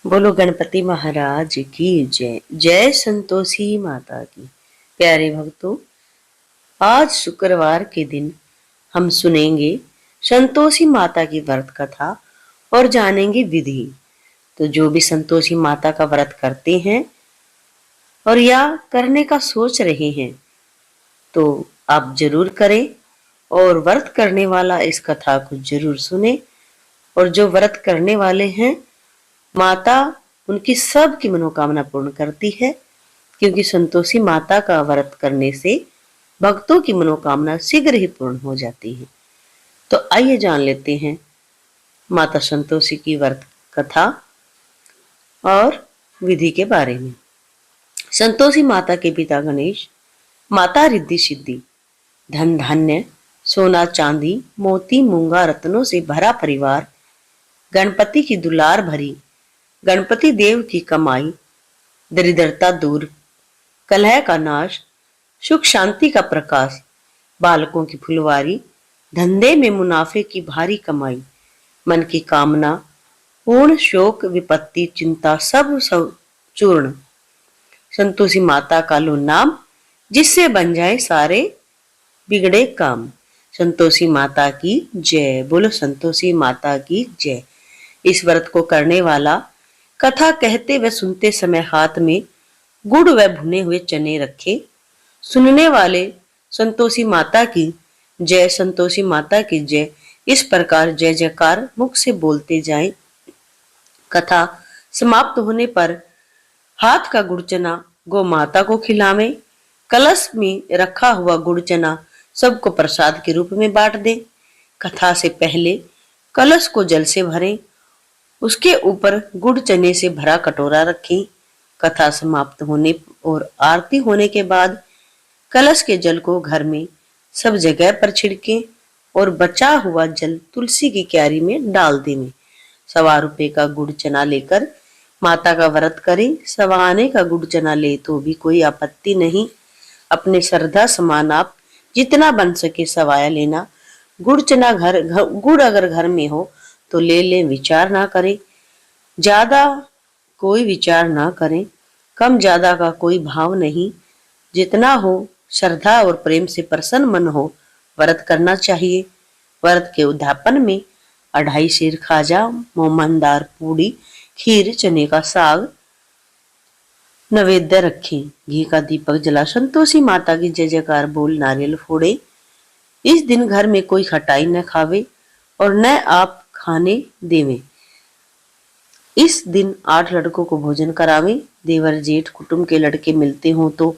बोलो गणपति महाराज की जय। जय संतोषी माता की। प्यारे भक्तों, आज शुक्रवार के दिन हम सुनेंगे संतोषी माता की व्रत कथा और जानेंगे विधि। तो जो भी संतोषी माता का व्रत करते हैं और या करने का सोच रहे हैं तो आप जरूर करें, और व्रत करने वाला इस कथा को जरूर सुने। और जो व्रत करने वाले हैं, माता उनकी सब की मनोकामना पूर्ण करती है, क्योंकि संतोषी माता का व्रत करने से भक्तों की मनोकामना शीघ्र ही पूर्ण हो जाती है। तो आइए जान लेते हैं माता संतोषी की व्रत कथा और विधि के बारे में। संतोषी माता के पिता गणेश, माता रिद्धि सिद्धि, धन धान्य, सोना चांदी, मोती मूंगा रत्नों से भरा परिवार, गणपति की दुलार भरी, गणपति देव की कमाई, दरिद्रता दूर, कलह का नाश, सुख शांति का प्रकाश, बालकों की फुलवारी, धंधे में मुनाफे की भारी कमाई, मन की कामना पूर्ण, शोक विपत्ति चिंता सब चूर्ण। संतोषी माता का लो नाम, जिससे बन जाए सारे बिगड़े काम। संतोषी माता की जय। बोलो संतोषी माता की जय। इस व्रत को करने वाला कथा कहते व सुनते समय हाथ में गुड़ व भुने हुए चने रखे। सुनने वाले संतोषी माता की जय, संतोषी माता की जय इस प्रकार जय जयकार मुख से बोलते जाएं। कथा समाप्त होने पर हाथ का गुड़ चना गौ माता को खिलावे। कलश में रखा हुआ गुड़ चना सबको प्रसाद के रूप में बांट दें। कथा से पहले कलश को जल से भरें, उसके ऊपर गुड़ चने से भरा कटोरा रखें। कथा समाप्त होने और आरती होने के बाद कलश के जल को घर में सब जगह पर छिड़कें और बचा हुआ जल तुलसी की क्यारी में डाल दें। 1.25 रुपए का गुड़ चना लेकर माता का व्रत करें। 1.25 आने का गुड़ चना ले तो भी कोई आपत्ति नहीं। अपने श्रद्धा समान आप जितना बन सके सवाया लेना। गुड़ चना गुड़ अगर घर में हो तो ले लें, विचार ना करें। ज्यादा कोई विचार ना करें, कम ज्यादा का कोई भाव नहीं। जितना हो श्रद्धा और प्रेम से प्रसन्न मन हो व्रत करना चाहिए। व्रत के उद्यापन में 2.5 सेर खाजा, मोमनदार पूड़ी, खीर, चने का साग नैवेद्य रखें। घी का दीपक जला संतोषी माता की जय जयकार बोल नारियल फोड़े। इस दिन घर में कोई खटाई न खावे और न आप खाने देवे। इस दिन 8 लड़कों को भोजन करावे। देवर जेठ कुटुंब के लड़के मिलते हों तो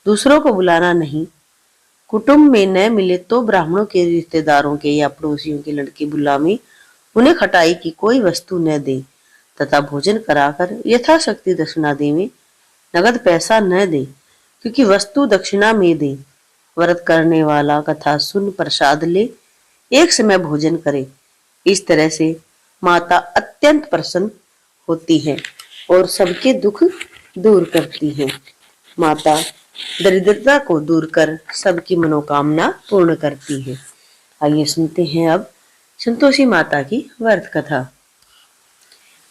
दूसरों को बुलाना नहीं। कुटुंब में न मिले तो ब्राह्मणों के, रिश्तेदारों के या पड़ोसियों के लड़के बुलावे। उन्हें खटाई की कोई वस्तु न दे तथा भोजन कराकर यथाशक्ति दक्षिणा देवे। नगद पैसा न दे, क्योंकि वस्तु दक्षिणा में दे। व्रत करने वाला कथा सुन प्रसाद ले, एक समय भोजन करे। इस तरह से माता अत्यंत प्रसन्न होती है और सबके दुख दूर करती है। माता दरिद्रता को दूर कर सबकी मनोकामना पूर्ण करती है। आइए सुनते हैं अब संतोषी माता की व्रत कथा।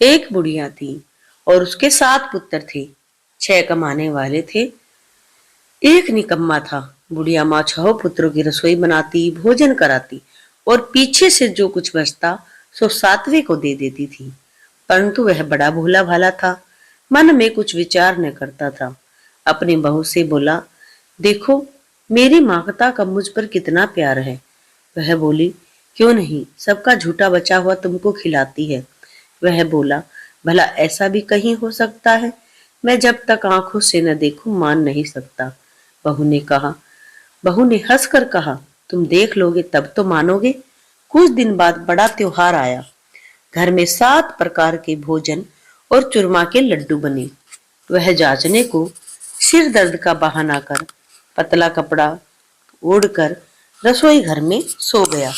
एक बुढ़िया थी और उसके 7 पुत्र थे। 6 कमाने वाले थे, एक निकम्मा था। बुढ़िया माँ 6 पुत्रों की रसोई बनाती, भोजन कराती और पीछे से जो कुछ बचता सो 7वें को दे देती थी। परंतु वह बड़ा भोला भाला था, मन में कुछ विचार न करता था। अपनी बहू से बोला, देखो मेरी माता का मुझ पर कितना प्यार है। वह बोली, क्यों नहीं, सबका झूठा बचा हुआ तुमको खिलाती है। वह बोला, भला ऐसा भी कहीं हो सकता है? मैं जब तक आंखों से न देखूं मान नहीं सकता। बहू ने हंसकर कहा, तुम देख लोगे तब तो मानोगे। कुछ दिन बाद बड़ा त्योहार आया। घर में 7 प्रकार के भोजन और चूरमा के लड्डू बने। वह जांचने को सिर दर्द का बहाना कर पतला कपड़ा ओढ़कर रसोई घर में सो गया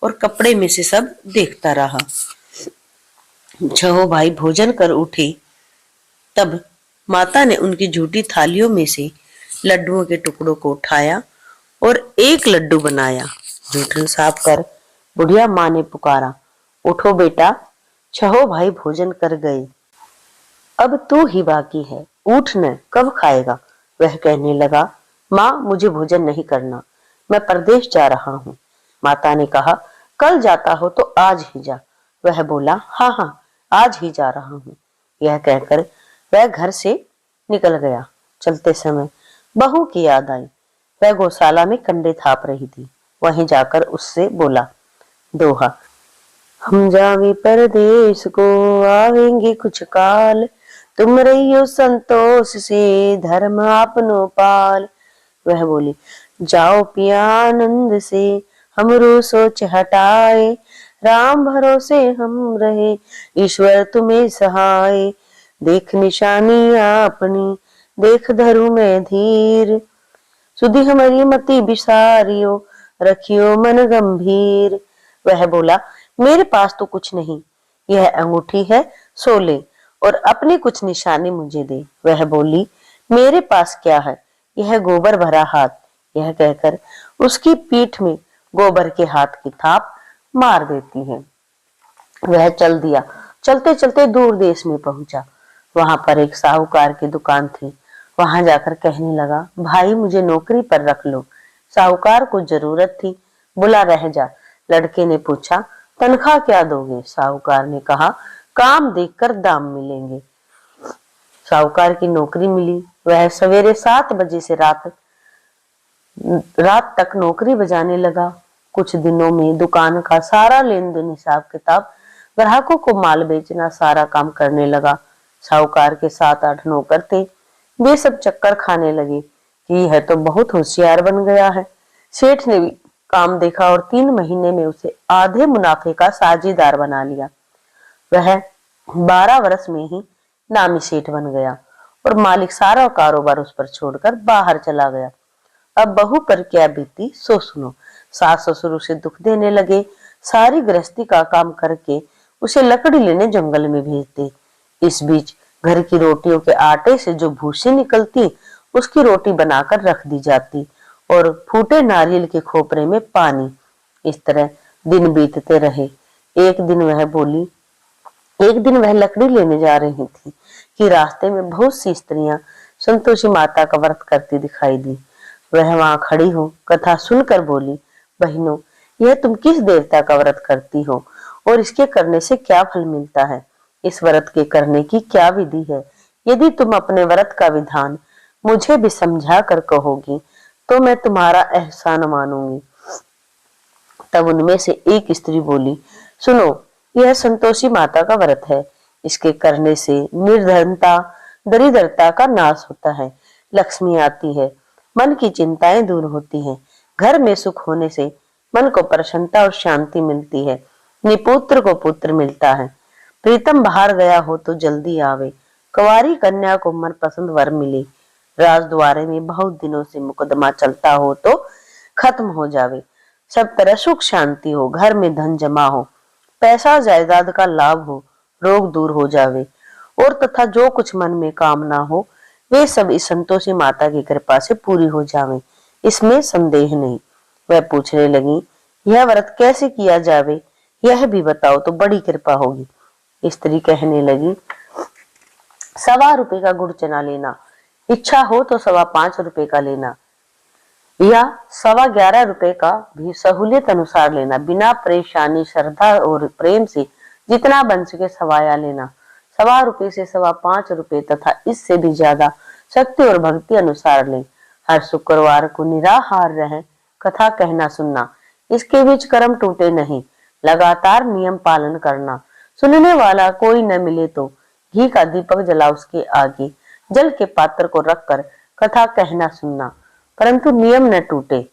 और कपड़े में से सब देखता रहा। 6 भाई भोजन कर उठे तब माता ने उनकी झूठी थालियों में से लड्डुओं के टुकड़ों को उठाया और एक लड्डू बनाया। जूठन साफ कर बुढ़िया माँ ने पुकारा, उठो बेटा, 6 भाई भोजन कर गए। अब तू ही बाकी है, उठ न, कब खाएगा? वह कहने लगा, माँ मुझे भोजन नहीं करना, मैं परदेश जा रहा हूँ। माता ने कहा, कल जाता हो तो आज ही जा। वह बोला, हाँ हाँ, आज ही जा रहा हूँ। यह कहकर वह घर से निकल गया। चलते समय बहू की याद आई। वह गौशाला में कंडे थाप रही थी। वहीं जाकर उससे बोला, दोहा, हम जावे परदेश को, आवेंगे कुछ काल, तुम रहियो संतोष से, धर्म आपनो पाल। वह बोली, जाओ पिया आनंद से, हमरो सोच हटाए, राम भरोसे हम रहे, ईश्वर तुम्हें सहाय। देख निशानी अपनी, देख धरू में धीर, सुधी हमारी मति बिसारियो, रखियो मन गंभीर। वह बोला, मेरे पास तो कुछ नहीं, यह अंगूठी है, सो ले, और अपनी कुछ निशानी मुझे दे। वह बोली, मेरे पास क्या है, यह गोबर भरा हाथ। यह कहकर उसकी पीठ में गोबर के हाथ की थाप मार देती है। वह चल दिया। चलते चलते दूर देश में पहुंचा। वहां पर एक साहूकार की दुकान थी। वहां जाकर कहने लगा, भाई मुझे नौकरी पर रख लो। साहूकार को जरूरत थी, बुला रह जा। लड़के ने पूछा, तनख्वाह क्या दोगे? साहूकार ने कहा, काम देखकर दाम मिलेंगे। साहूकार की नौकरी मिली। वह सवेरे 7 बजे से रात रात तक नौकरी बजाने लगा। कुछ दिनों में दुकान का सारा लेन देन, हिसाब किताब, ग्राहकों को माल बेचना, सारा काम करने लगा। साहूकार के 7-8 नौकर थे। वे सब चक्कर खाने लगे कि यह तो बहुत होशियार बन गया है। सेठ ने भी काम देखा और 3 महीने में उसे आधे मुनाफे का साझेदार बना लिया। वह 12 वर्ष में ही नामी सेठ बन गया और मालिक सारा कारोबार उस पर छोड़कर बाहर चला गया। अब बहू पर क्या बीती सो सुनो। सास ससुर उसे दुख देने लगे। सारी गृहस्थी का काम करके उसे लकड़ी लेने जंगल में भेजते। इस बीच घर की रोटियों के आटे से जो भूसी निकलती, उसकी रोटी बनाकर रख दी जाती और फूटे नारियल के खोपरे में पानी। इस तरह दिन बीतते रहे। एक दिन वह लकड़ी लेने जा रही थी कि रास्ते में बहुत सी स्त्रियां संतोषी माता का व्रत करती दिखाई दी। वह वहां खड़ी हो कथा सुनकर बोली, बहनों, यह तुम किस देवता का व्रत करती हो और इसके करने से क्या फल मिलता है? इस व्रत के करने की क्या विधि है? यदि तुम अपने व्रत का विधान मुझे भी समझा कर कहोगी तो मैं तुम्हारा एहसान मानूंगी। तब उनमें से एक स्त्री बोली, सुनो, यह संतोषी माता का व्रत है। इसके करने से निर्धनता, दरिद्रता का नाश होता है, लक्ष्मी आती है, मन की चिंताएं दूर होती हैं, घर में सुख होने से मन को प्रसन्नता और शांति मिलती है, निपुत्र को पुत्र मिलता है, प्रीतम बाहर गया हो तो जल्दी आवे, कुंवारी कन्या को मनपसंद वर मिले, राजद्वारे में बहुत दिनों से मुकदमा चलता हो तो खत्म हो जावे, सब तरह सुख शांति हो, घर में धन जमा हो, पैसा जायदाद का लाभ हो, रोग दूर हो जावे और तथा जो कुछ मन में कामना हो वे सब इस संतोषी माता की कृपा से पूरी हो जावे, इसमें संदेह नहीं। वह पूछने लगी, यह व्रत कैसे किया जावे, यह भी बताओ तो बड़ी कृपा होगी। स्त्री कहने लगी, 1.25 रुपए का गुड़ चना लेना, इच्छा हो तो 5.25 रुपए का लेना या 11.25 रुपए का भी सहूलियत अनुसार लेना, बिना परेशानी, श्रद्धा और प्रेम से जितना बन सके सवाया लेना। 1.25 रुपए से 5.25 रुपए तथा इससे भी ज्यादा शक्ति और भक्ति अनुसार लें। हर शुक्रवार को निराहार रहे, कथा कहना सुनना, इसके बीच कर्म टूटे नहीं, लगातार नियम पालन करना। सुनने वाला कोई न मिले तो घी का दीपक जला उसके आगे, जल के पात्र को रखकर कथा कहना सुनना, परंतु नियम न टूटे।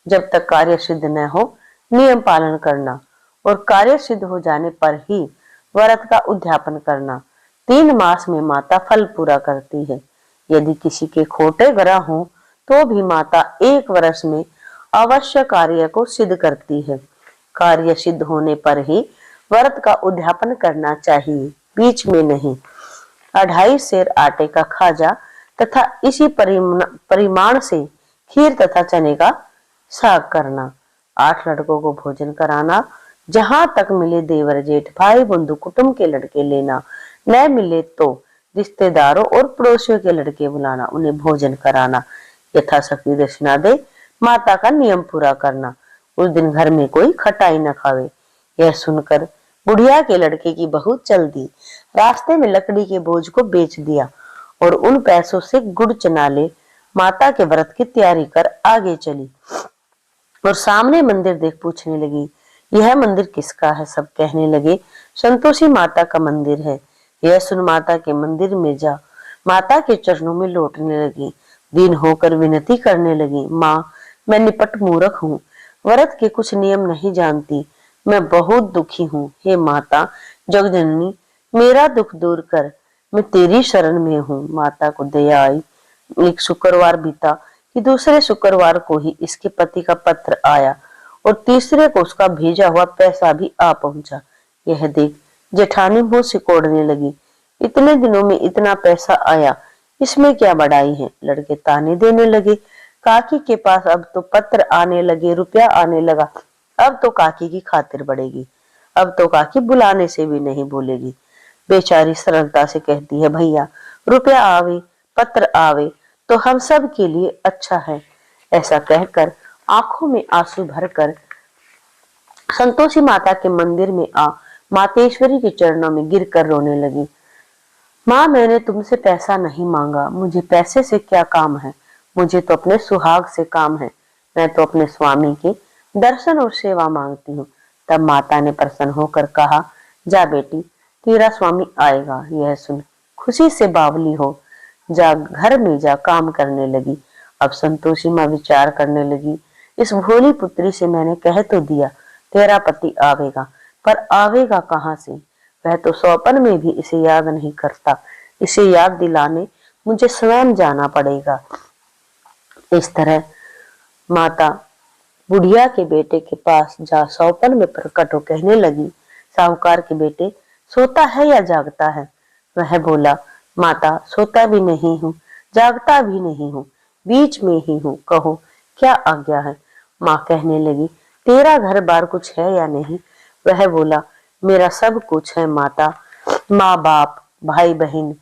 जब तक कार्य सिद्ध न हो नियम पालन करना और कार्य सिद्ध हो जाने पर ही व्रत का उद्यापन करना। 3 मास में माता फल पूरा करती है। यदि किसी के खोटे ग्रह हो तो भी माता 1 वर्ष में अवश्य कार्य को सिद्ध करती है। कार्य सिद्ध होने पर ही व्रत का उद्यापन करना चाहिए, बीच में नहीं। 2.5 सेर आटे का खाजा तथा इसी परिमाण से खीर तथा चने का साग करना। 8 लड़कों को भोजन कराना, जहां तक मिले देवर जेठ भाई बंधु कुटुंब के लड़के लेना, न मिले तो रिश्तेदारों और पड़ोसियों के लड़के बुलाना, उन्हें भोजन कराना, यथाशक्ति दक्षिणा दे माता का नियम पूरा करना। उस दिन घर में कोई खटाई न खावे। यह सुनकर बुढ़िया के लड़के की बहू चल दी। रास्ते में लकड़ी के बोझ को बेच दिया और उन पैसों से गुड़ चना ले माता के व्रत की तैयारी कर आगे चली और सामने मंदिर देख पूछने लगी, यह मंदिर किसका है? सब कहने लगे, संतोषी माता का मंदिर है। यह सुन माता के मंदिर में जा माता के चरणों में लौटने लगी। दीन होकर विनती करने लगी, माँ मैं निपट मूर्ख हूँ, व्रत के कुछ नियम नहीं जानती, मैं बहुत दुखी हूँ। हे माता जगजननी मेरा दुख दूर कर, मैं तेरी शरण में हूँ। माता को दया आई। एक शुक्रवार बीता कि दूसरे शुक्रवार को ही इसके पति का पत्र आया और तीसरे को उसका भेजा हुआ पैसा भी आ पहुंचा। यह देख जेठानी मुंह सिकोड़ने लगी, इतने दिनों में इतना पैसा आया, इसमें क्या बड़ाई है? लड़के ताने देने लगे, काकी के पास अब तो पत्र आने लगे, रुपया आने लगा, अब तो काकी की खातिर बढ़ेगी, अब तो काकी बुलाने से भी नहीं बोलेगी। बेचारी सरलता से कहती है, भैया रुपया आवे पत्र आवे तो हम सब के लिए अच्छा है। ऐसा कहकर आंखों में आंसू भरकर संतोषी माता के मंदिर में आ मातेश्वरी के चरणों में गिरकर रोने लगी। माँ मैंने तुमसे पैसा नहीं मांगा, मुझे पैसे से क्या काम है, मुझे तो अपने सुहाग से काम है, मैं तो अपने स्वामी के दर्शन और सेवा मांगती हूँ। तब माता ने प्रसन्न होकर कहा, जा बेटी तेरा स्वामी आएगा। यह सुन खुशी से बावली हो जा घर में जा काम करने लगी। अब संतोषी माँ विचार करने लगी, इस भोली पुत्री से मैंने कह तो दिया तेरा पति आवेगा, पर आवेगा कहाँ से? वह तो सौपन में भी इसे याद नहीं करता, इसे याद दिलाने मुझे स्वयं जाना पड़ेगा। इस तरह माता बुढ़िया के बेटे के पास जा सौपन में प्रकट हो कहने लगी, साहूकार के बेटे सोता है या जागता है? वह बोला, माता सोता भी नहीं हूँ जागता भी नहीं हूँ, बीच में ही हूँ, कहो क्या आज्ञा है? माँ कहने लगी, तेरा घर बार कुछ है या नहीं? वह बोला, मेरा सब कुछ है माता, माँ बाप भाई बहन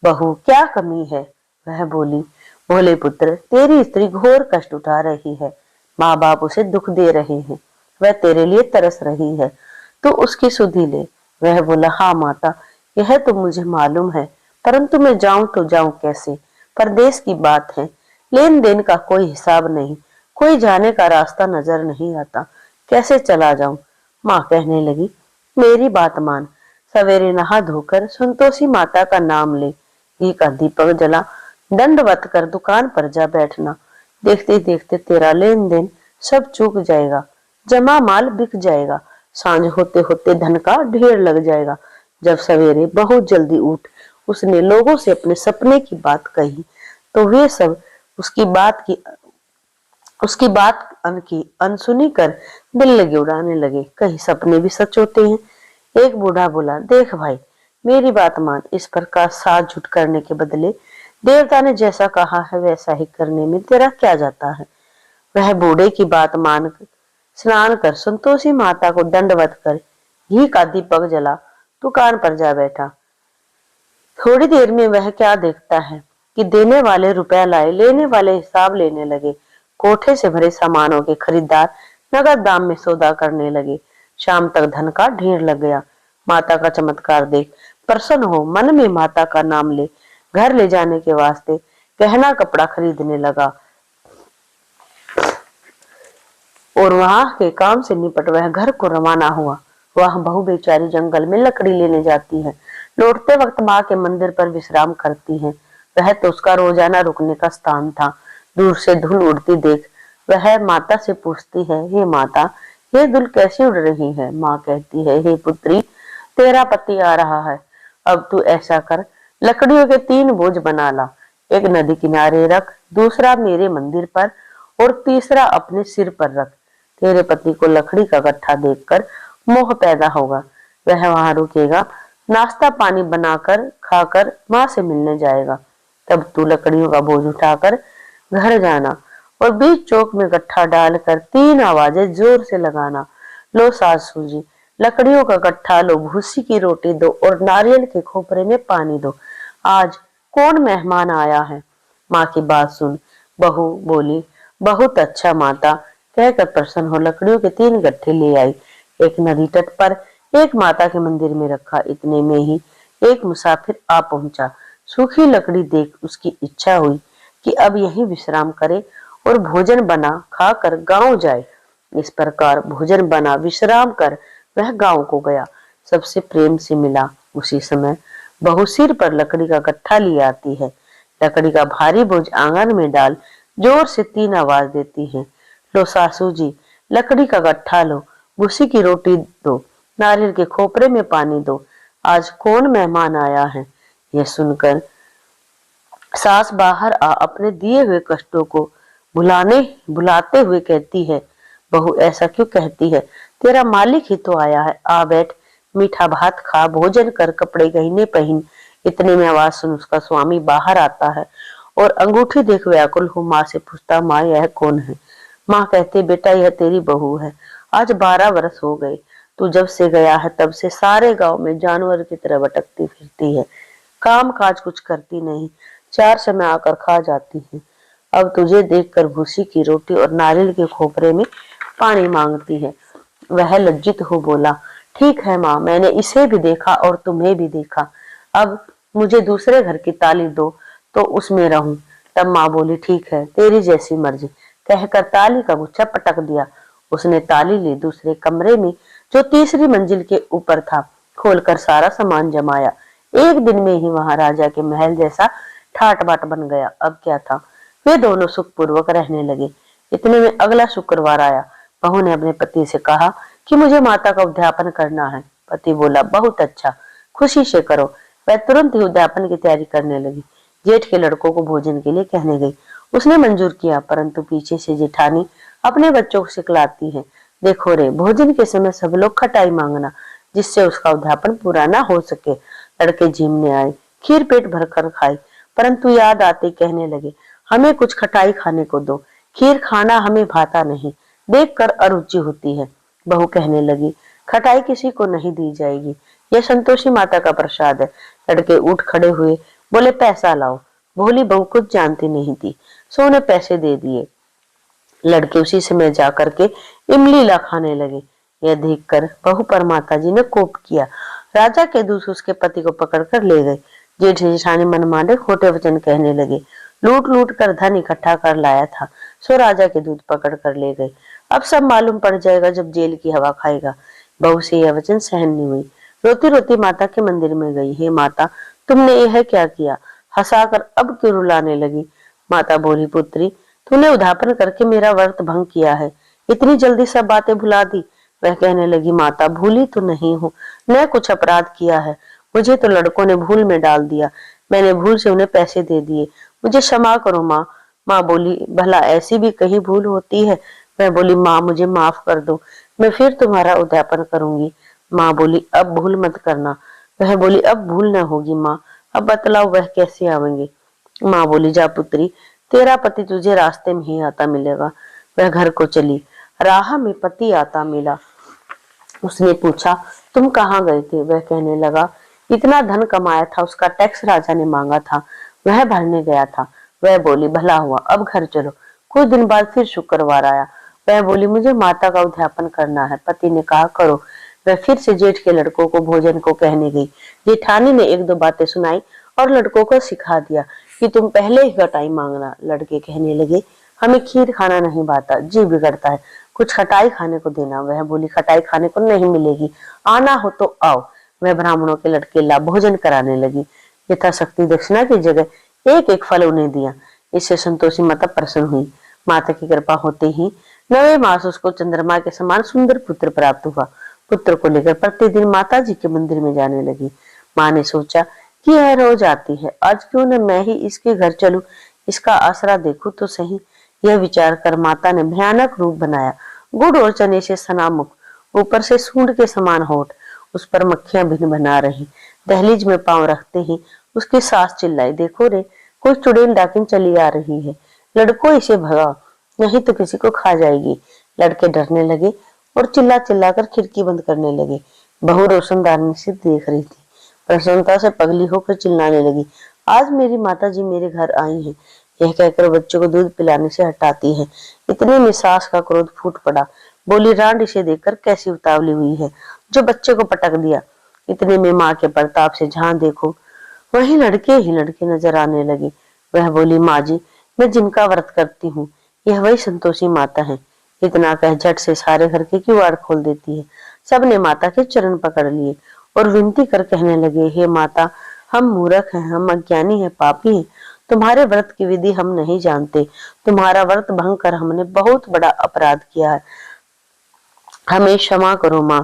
बहू क्या कमी है? वह बोली, भोले पुत्र तेरी स्त्री घोर कष्ट उठा रही है, माँ बाप उसे दुख दे रहे हैं, वह तेरे लिए तरस रही है, तो उसकी सुधि ले। वह बोला, हाँ माता यह तो मुझे मालूम है, परंतु मैं जाऊं तो जाऊं कैसे? परदेश की बात है, लेन देन का कोई हिसाब नहीं, कोई जाने का रास्ता नजर नहीं आता, कैसे चला जाऊं? माँ कहने लगी, मेरी बात मान, सवेरे नहा धोकर संतोषी माता का नाम ले, घी का दीपक जला दंडवत कर दुकान पर जा बैठना, देखते देखते तेरा लेन देन सब चूक जाएगा, जमा माल बिक जाएगा, सांझ होते होते धन का ढेर लग जाएगा। जब सवेरे बहुत जल्दी उठ उसने लोगों से अपने सपने की बात कही तो वे सब उसकी बात अनसुनी कर दिल लगे उड़ाने लगे, कहीं सपने भी सच होते हैं। एक बूढ़ा बोला, देख भाई मेरी बात मान, इस प्रकार साथ झूठ करने के बदले देवता ने जैसा कहा है वैसा ही करने में तेरा क्या जाता है? वह बूढ़े की बात मान स्नान कर संतोषी माता को दंडवत कर घी का दीपक जला दुकान पर जा बैठा। थोड़ी देर में वह क्या देखता है कि देने वाले रुपया लाए, लेने वाले हिसाब लेने लगे, कोठे से भरे सामानों के खरीदार नगद दाम में सौदा करने लगे। शाम तक धन का ढेर लग गया। माता का चमत्कार देख प्रसन्न हो मन में माता का नाम ले घर ले जाने के वास्ते गहना कपड़ा खरीदने लगा और वहां के काम से निपट वह घर को रवाना हुआ। वह बहू बेचारी जंगल में लकड़ी लेने जाती है, लौटते वक्त माँ के मंदिर पर विश्राम करती है। वह तो उसका रोजाना रुकने का स्थान था। दूर से धूल उड़ती देख वह माता से पूछती है, हे माता ये धूल कैसी उड़ रही है? माँ कहती है, हे पुत्री तेरा पति आ रहा है, अब तू ऐसा कर लकड़ियों के 3 बोझ बना ला, एक नदी किनारे रख, दूसरा मेरे मंदिर पर और तीसरा अपने सिर पर रख। तेरे पति को लकड़ी का गट्ठा देखकर मोह पैदा होगा, वह वहां रुकेगा, नाश्ता पानी बनाकर खाकर माँ से मिलने जाएगा। तब तू लकड़ियों का बोझ उठाकर घर जाना और बीच चौक में गट्ठा डालकर 3 आवाजें जोर से लगाना, लो सासू जी लकड़ियों का गट्ठा लो, भूसी की रोटी दो और नारियल के खोपरे में पानी दो। आज कौन मेहमान आया है? माँ की बात सुन बहू बोली, बहुत अच्छा माता, कहकर प्रसन्न हो लकड़ियों के 3 गट्ठे ले आई। एक नदी तट पर एक माता के मंदिर में रखा। इतने में ही एक मुसाफिर आ पहुंचा। सूखी लकड़ी देख उसकी इच्छा हुई कि अब यहीं विश्राम करे और भोजन बना खाकर गांव जाए। इस प्रकार भोजन बना विश्राम कर वह गांव को गया। सबसे प्रेम से मिला। उसी समय बहू सिर पर लकड़ी का गट्ठा लिए आती है। लकड़ी का भारी बोझ आंगन में डाल जोर से 3 आवाज देती है। लो सासू जी, लकड़ी का गट्ठा लो, भूसी की रोटी दो, नारियल के खोपरे में पानी दो, आज कौन मेहमान आया है? यह सुनकर सास बाहर आ अपने दिए हुए कष्टों को बुलाते हुए कहती है, बहू ऐसा क्यों कहती है? तेरा मालिक ही तो आया है, आ बैठ, मीठा भात खा, भोजन कर, कपड़े गहने पहन। इतने में आवाज सुन उसका स्वामी बाहर आता है और अंगूठी देख व्याकुल हो माँ से पूछता, माँ यह कौन है? माँ कहती, बेटा यह तेरी बहू है। आज 12 वर्ष हो गए, तू जब से गया है तब से सारे गांव में जानवर की तरह भटकती फिरती है, काम काज कुछ करती नहीं, 4 समय आकर खा जाती है। अब तुझे देखकर भूसी की रोटी और नारियल के खोपरे में पानी मांगती है। वह लज्जित हो बोला, ठीक है माँ, मैंने इसे भी देखा और तुम्हें भी देखा, अब मुझे दूसरे घर की ताली दो तो उसमें रहूं। तब माँ बोली, ठीक है, तेरी जैसी मर्जी, कहकर ताली का गुच्छा पटक दिया। उसने ताली ली, दूसरे कमरे में जो तीसरी मंजिल के ऊपर था खोलकर सारा सामान जमाया। एक दिन में ही वहां राजा के महल जैसा ठाट बाट बन गया। अब क्या था, वे दोनों सुखपूर्वक रहने लगे। इतने में अगला शुक्रवार आया। बहू ने अपने पति से कहा कि मुझे माता का उद्यापन करना है। पति बोला, बहुत अच्छा, खुशी से करो। वह तुरंत ही उद्यापन की तैयारी करने लगी। जेठ के लड़कों को भोजन के लिए कहने गई। उसने मंजूर किया, परंतु पीछे से जेठानी अपने बच्चों को सिखलाती है, देखो रे, भोजन के समय सब लोग खटाई मांगना, जिससे उसका उद्यापन पूरा ना हो सके। लड़के झिमने आए, खीर पेट भरकर खाई, परंतु याद आते कहने लगे, हमें कुछ खटाई खाने को दो, खीर खाना हमें भाता नहीं, देखकर अरुचि होती है। बहू कहने लगी, खटाई किसी को नहीं दी जाएगी, यह संतोषी माता का प्रसाद है। लड़के उठ खड़े हुए, बोले, पैसा लाओ। भोली बहू कुछ जानती नहीं थी, सो उन्हें पैसे दे दिए। लड़के उसी समय जा करके इमली ला खाने लगे। यह देखकर बहू पर माता जी ने कोप किया। राजा के दूत उसके पति को पकड़कर ले गए। जेठ जेठानी मनमाने खोटे वचन कहने लगे, लूट लूट कर धन इकट्ठा कर लाया था, सो राजा के दूत पकड़ कर ले गए। अब सब मालूम पड़ जाएगा जब जेल की हवा खाएगा। बहू से यह वचन सहन नहीं हुई। रोती रोती माता के मंदिर में गई। हे माता, तुमने यह क्या किया? हंसाकर अब क्यों रुलाने लगी? माता बोली, पुत्री, तूने उद्यापन करके मेरा व्रत भंग किया है, इतनी जल्दी सब बातें भुला दी। वह कहने लगी, माता, भूली तो नहीं हूँ, न कुछ अपराध किया है, मुझे तो लड़कों ने भूल में डाल दिया, मैंने भूल से उन्हें पैसे दे दिए, मुझे क्षमा करो माँ। माँ बोली, भला ऐसी भी कहीं भूल होती है? मैं बोली, माँ मुझे माफ कर दो, मैं फिर तुम्हारा उद्यापन करूंगी। माँ बोली, अब भूल मत करना। वह बोली, अब भूल न होगी माँ, अब बतलाओ वह कैसे आवेंगे? माँ बोली, जा पुत्री, तेरा पति तुझे रास्ते में ही आता मिलेगा। वह घर को चली। राह में पति आता मिला। उसने पूछा, तुम कहाँ गए थे? वह कहने लगा, इतना धन कमाया था, उसका टैक्स राजा ने मांगा था, वह भरने गया था। वह बोली, भला हुआ, अब घर चलो। कुछ दिन बाद फिर शुक्रवार आया। वह बोली, मुझे माता का उद्यापन करना है। पति ने कहा, करो। वह फिर से जेठ के लड़कों को भोजन को कहने गई। जेठानी ने 1-2 बातें सुनाई और लड़कों को सिखा दिया कि तुम पहले ही खटाई मांगना। लड़के कहने लगे, हमें खीर खाना नहीं भाता, जी बिगड़ता है, कुछ खटाई खाने को देना। वह बोली, खटाई खाने को नहीं मिलेगी, आना हो तो आओ। वह ब्राह्मणों के लड़के ला भोजन कराने लगी। यथाशक्ति दक्षिणा की जगह एक एक फल उन्हें दिया। इससे संतोषी माता प्रसन्न हुई। माता की कृपा होते ही 9वें मास उसको चंद्रमा के समान सुंदर पुत्र प्राप्त हुआ। पुत्र को लेकर प्रतिदिन माता जी के मंदिर में जाने लगी। माँ ने सोचा कि यह रोज आती है, आज क्यों न मैं ही इसके घर चलूं, इसका आसरा देखूं तो सही। यह विचार कर माता ने भयानक रूप बनाया। गुड़ और चने से सना मुख, ऊपर से सूंड के समान होठ, उस पर मक्खियां भिन बना रही। दहलीज में पांव रखते ही उसकी सास चिल्लाई, देखो रे, कोई चुड़ैल डाकिन चली आ रही है, लड़कों इसे भगाओ, नहीं तो किसी को खा जाएगी। लड़के डरने लगे और चिल्ला चिल्ला कर खिड़की बंद करने लगे। बहू रोशनदानी से देख रही थी, प्रसन्नता से पगली होकर चिल्लाने लगी, आज मेरी माता जी मेरे घर आई हैं। यह कहकर बच्चे को दूध पिलाने से हटाती है। इतने में सास का क्रोध फूट पड़ा। बोली, रांड इसे देखकर कैसी उतावली हुई है जो बच्चे को पटक दिया। इतने में माँ के प्रताप से जहां देखो वहीं लड़के ही लड़के नजर आने लगे। वह बोली, माँ जी, मैं जिनका व्रत करती हूँ यह वही संतोषी माता है। इतना कह झट से सारे घर के किवाड़ खोल देती है। सबने माता के चरण पकड़ लिए और विनती कर कहने लगे, हे माता, हम मूर्ख हैं, हम अज्ञानी हैं, पापी हैं। तुम्हारे व्रत की विधि हम नहीं जानते। तुम्हारा व्रत भंग कर हमने बहुत बड़ा अपराध किया है। हमें क्षमा करो माँ।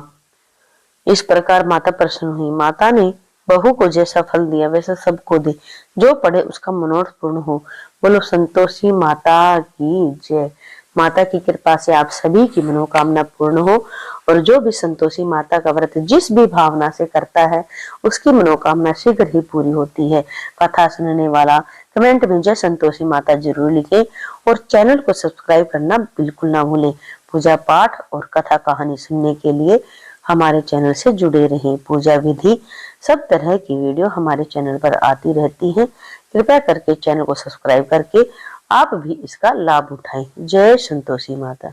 इस प्रकार माता प्रसन्न हुई। माता ने बहू को जैसा फल दिया वैसा सबको दे, जो पढ़े उसका मनोरथ पूर्ण हो। बोलो संतोषी माता की जय। माता की कृपा से आप सभी की मनोकामना पूर्ण हो और जो भी संतोषी माता का व्रत जिस भी भावना से करता है उसकी मनोकामना शीघ्र ही पूरी होती है। कथा सुनने वाला कमेंट में जय संतोषी माता जरूर लिखे और चैनल को सब्सक्राइब करना बिल्कुल ना भूलें। पूजा पाठ और कथा कहानी सुनने के लिए हमारे चैनल से जुड़े रहें। पूजा विधि सब तरह की वीडियो हमारे चैनल पर आती रहती है। कृपया करके चैनल को सब्सक्राइब करके आप भी इसका लाभ उठाएं। जय संतोषी माता।